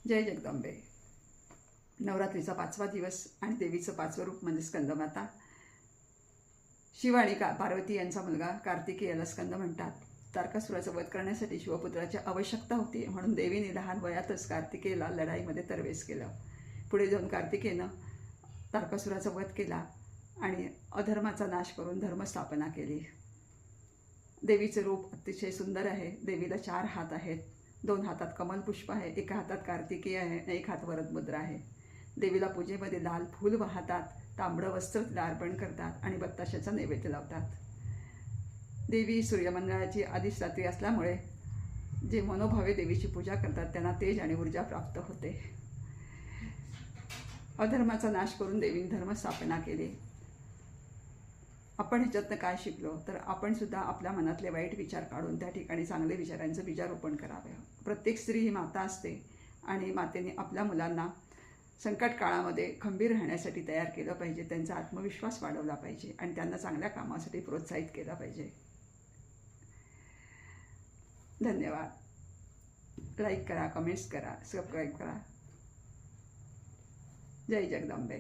जय जगदंबे. नवरात्रीचा 5वा दिवस आणि देवीचं 5वं रूप म्हणजे स्कंदमाता. शिव आणि पार्वती यांचा मुलगा कार्तिकी याला स्कंद म्हणतात. तारकासुराचा वध करण्यासाठी शिवपुत्राची आवश्यकता होती, म्हणून देवीने लहान वयातच कार्तिकेयला लढाईमध्ये तरवेस केलं. पुढे जाऊन कार्तिकेयनं तारकासुराचा वध केला आणि अधर्माचा नाश करून धर्मस्थापना केली. देवीचे रूप अतिशय सुंदर आहे. देवीला 4 हात आहेत. 2 हातात कमलपुष्प आहे, एका हातात कार्तिकी आहे आणि एक हात वरदमुद्रा आहे. देवीला पूजेमध्ये लाल फूल वाहतात, तांबडं वस्त्र तिला अर्पण करतात आणि बत्ताशाचा नैवेद्य लावतात. देवी सूर्यमंडळाची अधिष्ठात्री असल्यामुळे जे मनोभावे देवीची पूजा करतात त्यांना तेज आणि ऊर्जा प्राप्त होते. अधर्माचा नाश करून देवीने धर्मस्थापना केली. आपण ह्याच्यातनं काय शिकलो तर आपण सुद्धा आपल्या मनातले वाईट विचार काढून त्या ठिकाणी चांगले विचारांचं बीजारोपण करावे. प्रत्येक स्त्री ही माता असते आणि मातेने आपल्या मुलांना संकट काळामध्ये खंबीर राहण्यासाठी तयार केलं पाहिजे. त्यांचा आत्मविश्वास वाढवला पाहिजे आणि त्यांना चांगल्या कामासाठी प्रोत्साहित केलं पाहिजे. धन्यवाद. लाईक करा, कमेंट्स करा, सबस्क्राईब करा. जय जगदंबे.